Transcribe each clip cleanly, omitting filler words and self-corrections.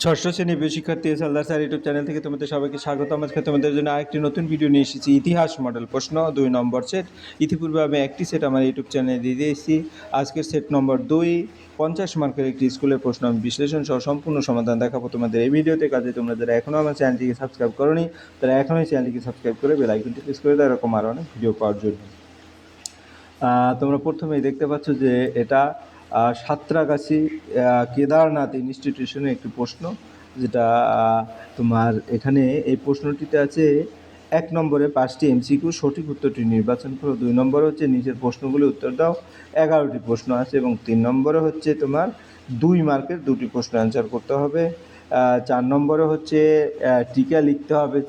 ষষ্ঠ শ্রেণীর প্রিয় শিক্ষার্থী হালদার স্যার ইউটিউব চ্যানেল থেকে তোমাদের সবাইকে স্বাগত। আজকে তোমাদের জন্য আরেকটি নতুন ভিডিও নিয়ে এসেছি, ইতিহাস মডেল প্রশ্ন 2 নম্বর সেট। ইতিপূর্বে আমি একটি সেট আমার ইউটিউব চ্যানেলে দিয়ে দিয়েছি। আজকের সেট নম্বর 2 50 মার্কের একটি স্কুলের প্রশ্ন আমি বিশ্লেষণ সহ সম্পূর্ণ সমাধান দেখাবো তোমাদের এই ভিডিওতে। কাজে তোমরা যারা এখনও আমার চ্যানেলটিকে সাবস্ক্রাইব করোনি তারা এখনই চ্যানেলটিকে সাবস্ক্রাইব করে বেল আইকনটি প্রেস করে দাও এরকম আরও অনেক ভিডিও পাওয়ার জন্য। তোমরা প্রথমেই দেখতে পাচ্ছ যে এটা সাঁতরাগাছি কেদারনাথ ইনস্টিটিউশনের একটি প্রশ্ন, যেটা তোমার এখানে এই প্রশ্নটিতে আছে 1 নম্বরে 5টি এমসিকিউ, সঠিক উত্তরটি নির্বাচন করো। 2 নম্বরে হচ্ছে নিচের প্রশ্নগুলি উত্তর দাও, 11টি প্রশ্ন আছে। এবং 3 নম্বরে হচ্ছে তোমার 2 মার্কের 2টি প্রশ্ন অ্যান্সার করতে হবে। 4 নম্বরে হচ্ছে টিকা লিখতে হবে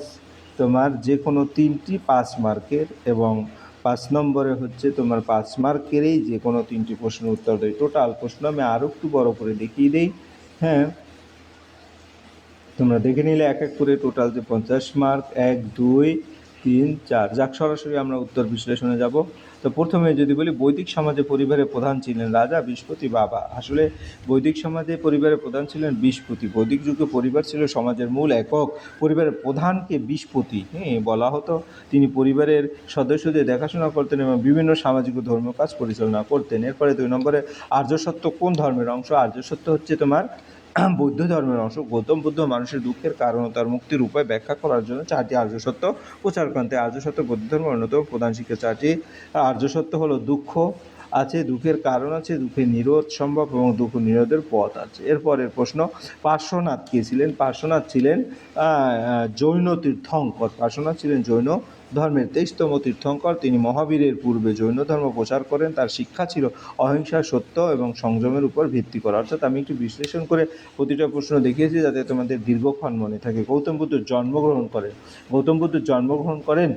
তোমার যে কোনো 3টি 5 মার্কের, এবং 5 নম্বরে হচ্ছে তোমার 5 মার্কেরই যে কোনো 3টি প্রশ্নের উত্তর দেয়। টোটাল প্রশ্ন আমি আরও একটু বড় করে দেখিয়ে দিই। হ্যাঁ, তোমরা দেখে নিলে এক এক করে টোটাল যে 50 মার্ক, 1 2 3 4। যাক, সরাসরি আমরা উত্তর বিশ্লেষণে যাব। তো প্রথমে যদি বলি, বৈদিক সমাজে পরিবারের প্রধান ছিলেন রাজা, বৃহস্পতি, বাবা। আসলে বৈদিক সমাজে পরিবারের প্রধান ছিলেন বৃহস্পতি। বৈদিক যুগে পরিবার ছিল সমাজের মূল একক। পরিবারের প্রধানকে বৃহস্পতি বলা হতো। তিনি পরিবারের সদস্যদের দেখাশোনা করতেন এবং বিভিন্ন সামাজিক ও ধর্মীয় কাজ পরিচালনা করতেন। এরপরে 2 নম্বরে, আর্যসত্য কোন ধর্মের অংশ? আর্যসত্য হচ্ছে তোমার বৌদ্ধ ধর্মের অংশ। গৌতম বুদ্ধ মানুষের দুঃখের কারণ ও তার মুক্তির উপায় ব্যাখ্যা করার জন্য 4টি আর্যসত্য প্রচার করেন। তাই আর্যসত্য বৌদ্ধ ধর্মের অন্যতম প্রধান শিক্ষা। 4টি আর্যসত্য হলো: দুঃখ আছে, দুঃখের কারণ আছে, দুঃখের নিরোধ সম্ভব এবং দুঃখ নিরোধের পথ আছে। এরপরের প্রশ্ন, পার্শ্বনাথ কে ছিলেন? পার্শ্বনাথ ছিলেন জৈন তীর্থঙ্কর। পার্শ্বনাথ ছিলেন জৈন ধর্মের 23তম তীর্থঙ্কর। তিনি মহাবীরের পূর্বে জৈন ধর্ম প্রচার করেন। তার শিক্ষা ছিল অহিংসা, সত্য এবং সংযমের উপর ভিত্তি করা। অর্থাৎ আমি একটু বিশ্লেষণ করে প্রতিটা প্রশ্ন দেখিয়েছি যাতে তোমাদের দীর্ঘক্ষণ মনে থাকে। গৌতম বুদ্ধ জন্মগ্রহণ করেন। গৌতম বুদ্ধ জন্মগ্রহণ করেন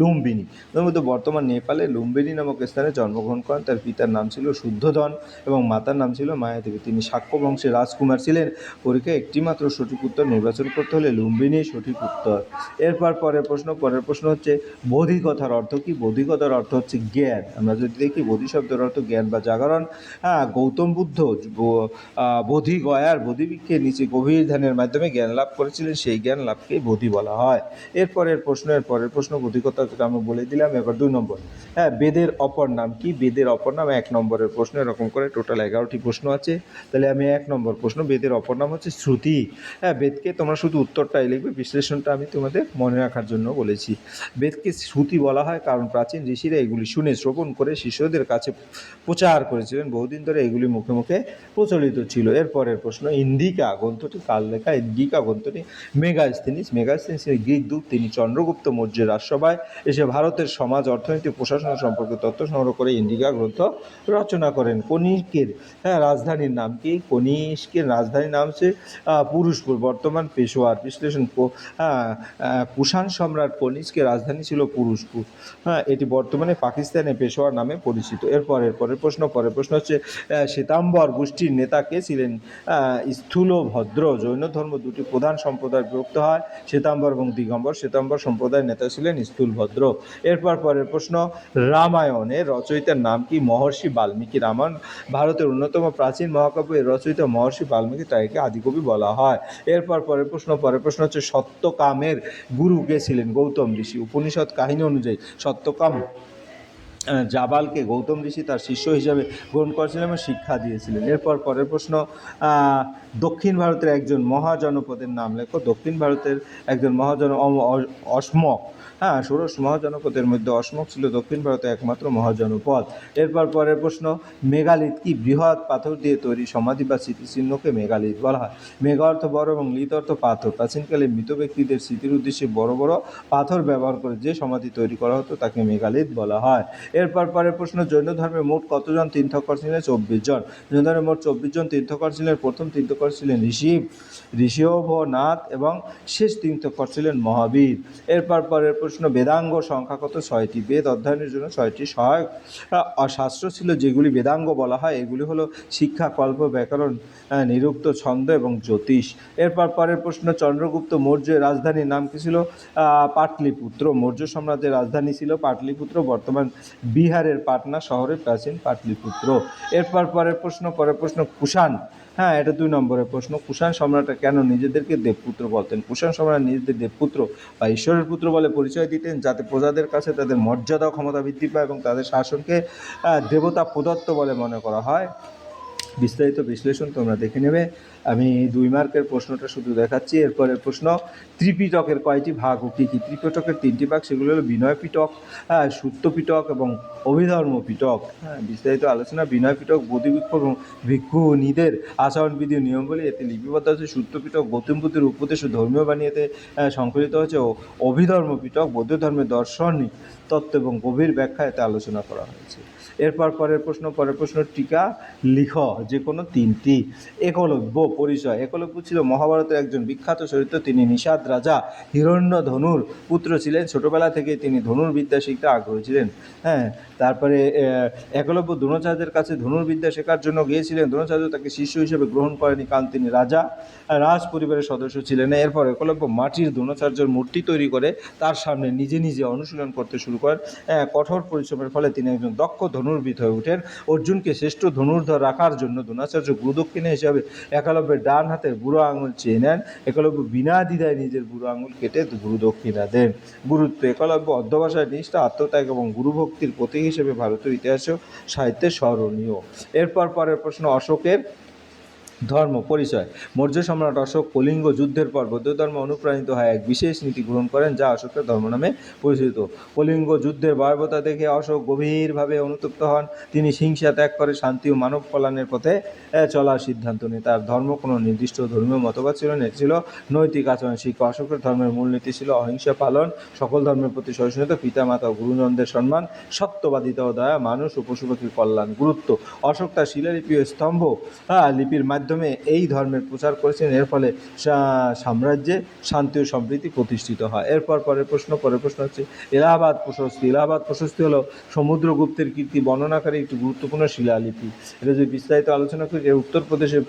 লুম্বিনী। গৌতম বুদ্ধ বর্তমান নেপালে লুম্বিনী নামক স্থানে জন্মগ্রহণ করেন। তার পিতার নাম ছিল শুদ্ধোধন এবং মাতার নাম ছিল মায়াদেবী। তিনি শাক্য বংশের রাজকুমার ছিলেন। পরীক্ষায় একটিমাত্র সঠিক উত্তর নির্বাচন করতে হলে লুম্বিনী সঠিক উত্তর। পরের প্রশ্ন হচ্ছে, বোধিকথার অর্থ কী? বোধিকথার অর্থ হচ্ছে জ্ঞান। আমরা যদি দেখি, বোধি শব্দের অর্থ জ্ঞান বা জাগরণ। গৌতম বুদ্ধ বোধি গয়ার বোধিবৃক্ষের নিচে গভীর ধ্যানের মাধ্যমে জ্ঞান লাভ করেছিলেন, সেই জ্ঞান লাভকেই বোধি বলা হয়। পরের প্রশ্ন বোধিকতা, যেটা আমি বলে দিলাম। এবার 2 নম্বর, বেদের অপর নাম কি? বেদের অপর নাম 1 নম্বরের প্রশ্ন। এরকম করে টোটাল 11টি প্রশ্ন আছে। তাহলে আমি 1 নম্বর প্রশ্ন, বেদের অপর নাম হচ্ছে শ্রুতি। বেদকে তোমরা শুধু উত্তরটাই লিখবে, বিশ্লেষণটা আমি তোমাদের মনে রাখার জন্য বলেছি। বেদকে শ্রুতি বলা হয় কারণ প্রাচীন ঋষিরা এগুলি শুনে শ্রবণ করে শিষ্যদের কাছে প্রচার করেছিলেন। বহুদিন ধরে এগুলি মুখে মুখে প্রচলিত ছিল। এরপরের প্রশ্ন, ইন্দিকা গ্রন্থটি কার লেখা? ইন্দিকা গ্রন্থটি মেগাস্থেনিস। মেগাস্থেনিসের গ্রিক দূত। তিনি চন্দ্রগুপ্ত মৌর্যের রাজসভায় এসে ভারতের সমাজ, অর্থনীতি, প্রশাসন সম্পর্কে তথ্য সংগ্রহ করে ইন্দিকা গ্রন্থ রচনা করেন। কনিষ্কের রাজধানীর নাম কি? কনিষ্কের রাজধানীর নাম হচ্ছে পুরুষপুর, বর্তমান পেশোয়ার। বিশ্লেষণ, কুষাণ সম্রাট কনিষ্কের রাজধানী ছিল পুরুষপুর। এটি বর্তমানে পাকিস্তানে পেশোয়ার নামে পরিচিত। পরের প্রশ্ন হচ্ছে, শ্বেতাম্বর গোষ্ঠীর নেতা কে ছিলেন? স্থূলভদ্র। জৈন ধর্ম 2টি প্রধান সম্প্রদায় বিভক্ত হয়, শ্বেতাম্বর এবং দিগম্বর। শ্বেতাম্বর সম্প্রদায়ের নেতা ছিলেন স্থূলভদ্র। পরের প্রশ্ন, রামায়ণের রচয়িতার নাম কি? মহর্ষি বাল্মীকি। রামায়ণ ভারতের অন্যতম প্রাচীন মহাকাব্য। এর রচয়িতা মহর্ষি বাল্মীকি, তাকে আদিকবি বলা হয়। পরের প্রশ্ন হচ্ছে, সত্যকামের গুরু কে ছিলেন? গৌতম ঋষি। উপনিষদ কাহিনী অনুযায়ী সত্যকাম জাবালকে গৌতম ঋষি তার শিষ্য হিসাবে গ্রহণ করেছিলেন এবং শিক্ষা দিয়েছিলেন। পরের প্রশ্ন, দক্ষিণ ভারতের একজন মহাজনপদের নাম লেখো। দক্ষিণ ভারতের একজন অসমক। ষোড়শ মহাজনপদের মধ্যে অসমক ছিল দক্ষিণ ভারতের একমাত্র মহাজনপদ। পরের প্রশ্ন, মেগালিথ কি? বৃহৎ পাথর দিয়ে তৈরি সমাধি বা স্মৃতিচিহ্নকে মেগালিথ বলা হয়। মেগা অর্থ বড় এবং লিথ অর্থ পাথর। প্রাচীনকালে মৃত ব্যক্তিদের স্মৃতির উদ্দেশ্যে বড় বড় পাথর ব্যবহার করে যে সমাধি তৈরি করা হতো তাকে মেগালিথ বলা হয়। পরের প্রশ্ন, জৈন ধর্মে মোট কতজন তীর্থঙ্কর ছিলেন? 24 জন। জৈন ধর্মে মোট 24 জন তীর্থঙ্কর ছিলেন। প্রথম তীর্থঙ্কর ছিলেন ঋষভনাথ এবং শেষ তীর্থঙ্কর ছিলেন মহাবীর। পরের প্রশ্ন, বেদাঙ্গ সংখ্যা কত? 6টি। বেদ অধ্যয়নের জন্য 6টি সহায়ক শাস্ত্র ছিল যেগুলি বেদাঙ্গ বলা হয়। এগুলি হলো শিক্ষা, কল্প, ব্যাকরণ, নিরুক্ত, ছন্দ এবং জ্যোতিষ। পরের প্রশ্ন, চন্দ্রগুপ্ত মৌর্যের রাজধানীর নাম কি ছিল? পাটলিপুত্র। মৌর্য সাম্রাজ্যের রাজধানী ছিল পাটলিপুত্র, বর্তমান বিহারের পাটনা শহরের প্রাচীন পাটলিপুত্র। পরের প্রশ্ন, কুষাণ হ্যাঁ, এটা 2 নম্বরের প্রশ্ন। কুষাণ সম্রাটরা কেন নিজেদেরকে দেবপুত্র বলতেন? কুষাণ সম্রাট নিজেদের দেবপুত্র বা ঈশ্বরের পুত্র বলে পরিচয় দিতেন, যাতে প্রজাদের কাছে তাদের মর্যাদা ও ক্ষমতা বৃদ্ধি পায় এবং তাদের শাসনকে দেবতা প্রদত্ত বলে মনে করা হয়। বিস্তারিত বিশ্লেষণ তোমরা দেখে নেবে। আমি 2 মার্কের প্রশ্নটা শুধু দেখাচ্ছি। এরপরের প্রশ্ন, ত্রিপিটকের কয়টি ভাগ ও কী কী? ত্রিপিটকের 3টি ভাগ, সেগুলো হলো বিনয় পিটক, সূত্র পিটক এবং অভিধর্ম পিটক। বিস্তারিত আলোচনা। বিনয় পিটক বোধি ভিক্ষু এবং ভিক্ষুণীদের আচরণবিধি ও নিয়মগুলি এতে লিপিবদ্ধ আছে। সূত্র পিটক গৌতম বুদ্ধের উপদেশ ও ধর্মীয় বাণীতে সংকলিত হয়েছে ও অভিধর্ম পিটক বৌদ্ধ ধর্মের দার্শনিক তত্ত্ব এবং গভীর ব্যাখ্যা এতে আলোচনা করা হয়েছে। এরপর পরের প্রশ্ন টিকা লিখ যে কোনো 3টি। একলব্য পরিচয়। একলব্য ছিল মহাভারতের একজন বিখ্যাত চরিত্র। তিনি নিষাদ রাজা হিরণ্যধনুর পুত্র ছিলেন। ছোটবেলা থেকে তিনি ধনুর্বিদ্যা শিখতে আগ্রহী ছিলেন। তারপরে একলব্য দ্রোণাচার্যের কাছে ধনুর্বিদ্যা শেখার জন্য গিয়েছিলেন। দ্রোণাচার্য তাকে শিষ্য হিসেবে গ্রহণ করেনি, কারণ তিনি রাজ পরিবারের সদস্য ছিলেন। এরপর একলব্য মাটির দ্রোণাচার্যের মূর্তি তৈরি করে তার সামনে নিজে নিজে অনুশীলন করতে শুরু করেন। কঠোর পরিশ্রমের ফলে তিনি একজন দক্ষ ধনুর্বিদ হয়ে ওঠেন। অর্জুনকে শ্রেষ্ঠ ধনুর্ধর রাখার জন্য দ্রোণাচার্য গুরুদক্ষিণা হিসাবে একলব্যের ডান হাতের বুড়ো আঙুল চেয়ে নেন। একলব্য বিনা দ্বিধায় নিজের বুড়ো আঙুল কেটে গুরুদক্ষিণা দেন। গুরুত্ব। একলব্য অধ্যবসায়, নিষ্ঠা, আত্মত্যাগ এবং গুরুভক্তির প্রতীক হিসেবে ভারতীয় ইতিহাস ও সাহিত্যে স্মরণীয়। এরপর পরের প্রশ্ন, অশোকের ধর্ম পরিচয়। মৌর্য সম্রাট অশোক কলিঙ্গ যুদ্ধের পর বৌদ্ধ ধর্ম অনুপ্রাণিত হয় এক বিশেষ নীতি গ্রহণ করেন, যা অশোকের ধর্ম নামে পরিচিত। কলিঙ্গ যুদ্ধের ভয়াবহতা দেখে অশোক গভীরভাবে অনুতপ্ত হন। তিনি হিংসা ত্যাগ করে শান্তি ও মানব কল্যাণের পথে চলার সিদ্ধান্ত নেন। তার ধর্ম কোনো নির্দিষ্ট ধর্মীয় মতবাদ ছিল না, এটি ছিল নৈতিক আচরণ শিক্ষা। অশোকের ধর্মের মূলনীতি ছিল অহিংসা পালন, সকল ধর্মের প্রতি সহিষ্ণুতা, পিতামাতা ও গুরুজনদের সম্মান, সত্যবাদিতা ও দয়া, মানুষ ও পশু পাখির কল্যাণ। গুরুত্ব। অশোক তার শিলালিপি ও স্তম্ভ লিপির মাধ্যমে এই ধর্মের প্রচার করেছেন। এর ফলে সাম্রাজ্যে শান্তি ও সম্প্রীতি প্রতিষ্ঠিত হয়। পরের প্রশ্ন হচ্ছে এলাহাবাদ প্রশস্তি। এলাহাবাদ প্রশস্তি হলো সমুদ্রগুপ্তের কীর্তি বর্ণনাকারী একটি গুরুত্বপূর্ণ শিলালিপি। এটা যদি বিস্তারিত আলোচনা করি, উত্তরপ্রদেশের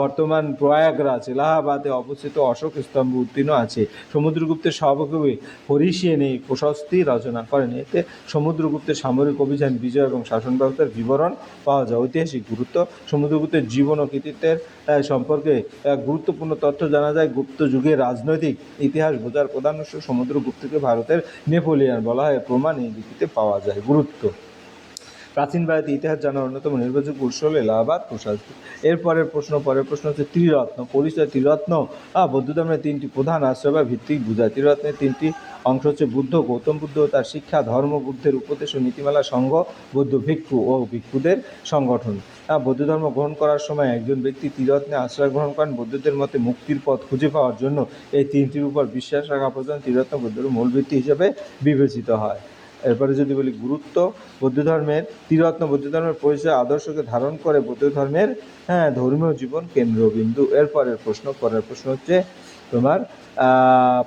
বর্তমান প্রয়াগরাজ এলাহাবাদে অবস্থিত অশোক স্তম্ভ উত্তীর্ণ আছে। সমুদ্রগুপ্তের সহকবি হরিসেন এই প্রশস্তি রচনা করেন। এতে সমুদ্রগুপ্তের সামরিক অভিযান, বিজয় এবং শাসন ব্যবস্থার বিবরণ পাওয়া যায়। ঐতিহাসিক গুরুত্ব। সমুদ্রগুপ্তের জীবন ও কৃতিত্বের সম্পর্কে গুরুত্বপূর্ণ তথ্য জানা যায়। গুপ্ত যুগের রাজনৈতিক ইতিহাস বোঝার প্রধান উৎস। সমুদ্রগুপ্তকে ভারতের নেপোলিয়ন বলা হয়, প্রমাণ এই লিপিতে পাওয়া যায়। গুরুত্ব। প্রাচীন ভারতের ইতিহাস জানার অন্যতম নির্ভরযোগ্য উৎস হল এলাহাবাদ প্রশস্তি। পরের প্রশ্ন হচ্ছে ত্রিরত্ন পরিচয়। ত্রিরত্ন বৌদ্ধ ধর্মের 3টি প্রধান আশ্রয় বা ভিত্তিক বোঝায়। ত্রিরত্নের 3টি অংশ হচ্ছে বুদ্ধ, গৌতম বুদ্ধ ও তার শিক্ষা, ধর্ম, বুদ্ধের উপদেশ ও নীতিমালা, সংঘ, বৌদ্ধ ভিক্ষু ও ভিক্ষুদের সংগঠন। বৌদ্ধ ধর্ম গ্রহণ করার সময় একজন ব্যক্তি ত্রিরত্নে আশ্রয় গ্রহণ করেন। বৌদ্ধদের মতে মুক্তির পথ খুঁজে পাওয়ার জন্য এই 3টির উপর বিশ্বাস রাখা প্রয়োজন। ত্রিরত্ন বৌদ্ধের মূল ভিত্তি হিসেবে বিবেচিত হয়। এরপরে যদি বলি গুরুত্ব, বৌদ্ধ ধর্মের ত্রিরত্ন বৌদ্ধ ধর্মের পরিচয় আদর্শকে ধারণ করে বৌদ্ধ ধর্মের ধর্মীয় জীবন কেন্দ্রবিন্দু। পরের প্রশ্ন হচ্ছে তোমার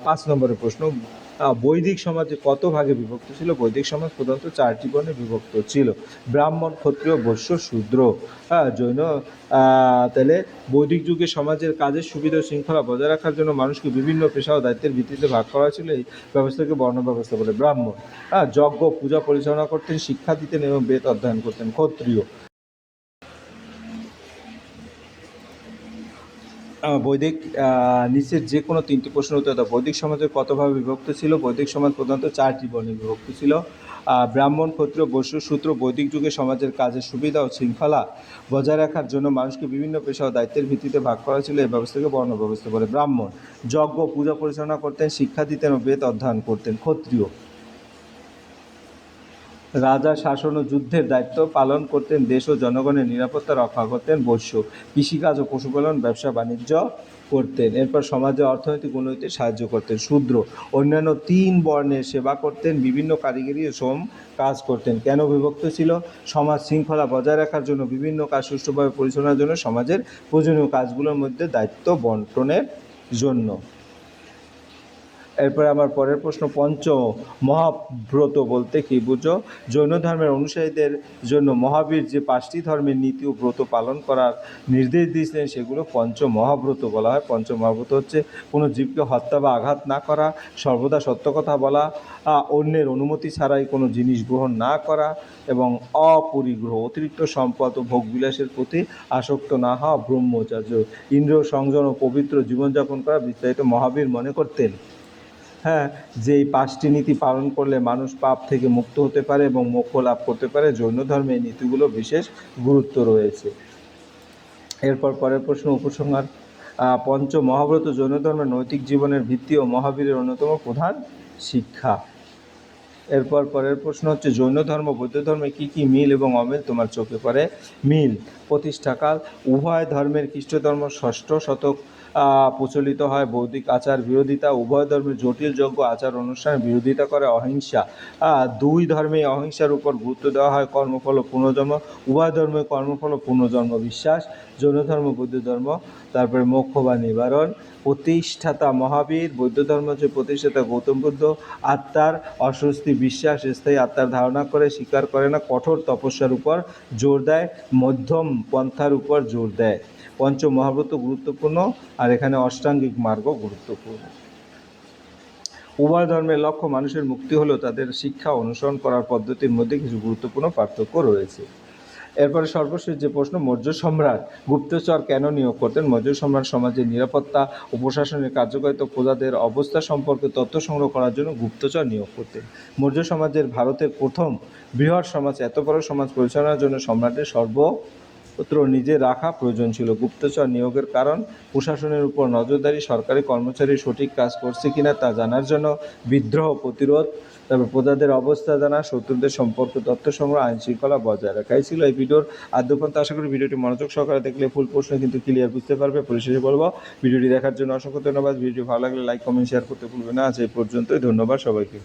5 নম্বরের প্রশ্ন, বৈদিক সমাজে কত ভাগে বিভক্ত ছিল? বৈদিক সমাজ প্রধানত 4টি বর্ণে বিভক্ত ছিল: ব্রাহ্মণ, ক্ষত্রিয়, বৈশ্য, শূদ্র, জৈন। তাহলে বৈদিক যুগে সমাজের কাজের সুবিধা ও শৃঙ্খলা বজায় রাখার জন্য মানুষকে বিভিন্ন পেশা ও দায়িত্বের ভিত্তিতে ভাগ করা ছিল। এই ব্যবস্থাকে বর্ণ ব্যবস্থা বলে। ব্রাহ্মণ যজ্ঞ পূজা পরিচালনা করতেন, শিক্ষা দিতেন এবং বেদ অধ্যয়ন করতেন। ক্ষত্রিয় বৈদিক নিচের যে কোনো 3টি প্রশ্ন উত্তর দাও। বৈদিক সমাজের কতভাবে বিভক্ত ছিল? বৈদিক সমাজ প্রধানত 4টি বর্ণে বিভক্ত ছিল: ব্রাহ্মণ, ক্ষত্রিয়, বৈশ্য, শূদ্র। বৈদিক যুগে সমাজের কাজের সুবিধা ও শৃঙ্খলা বজায় রাখার জন্য মানুষকে বিভিন্ন পেশা ও দায়িত্বের ভিত্তিতে ভাগ করা ছিল। এই ব্যবস্থাকে বর্ণ ব্যবস্থা বলে। ব্রাহ্মণ যজ্ঞ পূজা পরিচালনা করতেন, শিক্ষা দিতেন ও বেদ অধ্যয়ন করতেন। ক্ষত্রিয় রাজা শাসন ও যুদ্ধের দায়িত্ব পালন করতেন, দেশ ও জনগণের নিরাপত্তা রক্ষা করতেন। বৈশ্য কৃষিকাজ ও পশুপালন, ব্যবসা বাণিজ্য করতেন। এরপর সমাজে অর্থনৈতিক উন্নতিতে সাহায্য করতেন। শূদ্র অন্যান্য 3 বর্ণের সেবা করতেন, বিভিন্ন কারিগরি ও শ্রম কাজ করতেন। কেন বিভক্ত ছিল? সমাজ শৃঙ্খলা বজায় রাখার জন্য, বিভিন্ন কাজ সুষ্ঠুভাবে পরিচালনার জন্য, সমাজের প্রয়োজনীয় কাজগুলোর মধ্যে দায়িত্ব বন্টনের জন্য। এরপরে আমার পরের প্রশ্ন, পঞ্চ মহাব্রত বলতে কি বুঝো? জৈন ধর্মের অনুসারীদের জন্য মহাবীর যে 5টি ধর্মের নীতি ও ব্রত পালন করার নির্দেশ দিয়েছিলেন সেগুলো পঞ্চ মহাব্রত বলা হয়। পঞ্চ মহাব্রত হচ্ছে কোনো জীবকে হত্যা বা আঘাত না করা, সর্বদা সত্য কথা বলা, অন্যের অনুমতি ছাড়াই কোনো জিনিস গ্রহণ না করা এবং অপরিগ্রহ, অতিরিক্ত সম্পদ ও ভোগবিলাসের প্রতি আসক্ত না হওয়া, ব্রহ্মচর্য, ইন্দ্রিয় সংযম ও পবিত্র জীবনযাপন করা বিস্তারিত মহাবীর মনে করতেন। হ্যাঁ, যে এই 5টি নীতি পালন করলে মানুষ পাপ থেকে মুক্ত হতে পারে এবং মোক্ষ লাভ করতে পারে। জৈন ধর্মে এই নীতিগুলো বিশেষ গুরুত্ব রয়েছে। এরপর পরের প্রশ্ন, উপসংহার। পঞ্চ মহাব্রত জৈন ধর্মের নৈতিক জীবনের ভিত্তি ও মহাবীরের অন্যতম প্রধান শিক্ষা। এরপর পরের প্রশ্ন হচ্ছে, জৈন ধর্ম বৌদ্ধ ধর্মে কী কী মিল এবং অমিল তোমার চোখে পড়ে? মিল, প্রতিষ্ঠাকাল। উভয় ধর্মের খ্রিস্ট ধর্ম 6ষ্ঠ শতক প্রচলিত হয়। বৌদ্ধিক আচার বিরোধিতা, উভয় ধর্মের জটিল যজ্ঞ আচার অনুষ্ঠানের বিরোধিতা করে। অহিংসা, দুই ধর্মে অহিংসার উপর গুরুত্ব দেওয়া হয়। কর্মফল ও পুনর্জন্ম, উভয় ধর্মে কর্মফল ও পুনর্জন্ম বিশ্বাস। জৈন ধর্ম বৌদ্ধ ধর্ম। তারপরে মোক্ষ বা নিবারণ। প্রতিষ্ঠাতা মহাবীর, বৌদ্ধ ধর্ম হচ্ছে প্রতিষ্ঠাতা গৌতম বুদ্ধ। আত্মার অস্বস্তি বিশ্বাস, স্থায়ী আত্মার ধারণা করে, স্বীকার করে না। কঠোর তপস্যার উপর জোর দেয়, মধ্যম পন্থার উপর জোর দেয়। পঞ্চ মহাব্রত গুরুত্বপূর্ণ, আর এখানে অষ্টাঙ্গিক মার্গ গুরুত্বপূর্ণ। উভয় ধর্মের লক্ষ্য মানুষের মুক্তি হলেও তাদের শিক্ষা অনুসরণ করার পদ্ধতির মধ্যে কিছু গুরুত্বপূর্ণ পার্থক্য রয়েছে। এরপরে সর্বশেষ যে প্রশ্ন, মৌর্য সম্রাট গুপ্তচর কেন নিয়োগ করতেন? মৌর্য সম্রাট সমাজের নিরাপত্তা ও প্রশাসনের কার্যকারিতা, প্রজাদের অবস্থা সম্পর্কে তথ্য সংগ্রহ করার জন্য গুপ্তচর নিয়োগ করতেন। মৌর্য সমাজের ভারতের প্রথম বৃহৎ সমাজ, এত বড় সমাজ পরিচালনার জন্য সম্রাটের সর্বত্র নিজে রাখা প্রয়োজন ছিল। গুপ্তচর নিয়োগের কারণ, প্রশাসনের উপর নজরদারি, সরকারি কর্মচারী সঠিক কাজ করছে কিনা তা জানার জন্য, বিদ্রোহ প্রতিরোধ, তারপর প্রজাদের অবস্থা জানা, শত্রুদের সম্পর্কে তথ্য সংগ্রহ, আইন শৃঙ্খলা বজায় রাখাই ছিল এই ভিডিওর আদ্যপন্থ। আশা করি ভিডিওটি মনোযোগ সহকারে দেখলে ফুল প্রশ্ন কিন্তু ক্লিয়ার বুঝতে পারবে। পরিশেষে বলবো, ভিডিওটি দেখার জন্য অসংখ্য ধন্যবাদ। ভিডিওটি ভালো লাগলে লাইক, কমেন্ট, শেয়ার করতে ভুলবে না। আজ এই পর্যন্তই, ধন্যবাদ সবাইকে।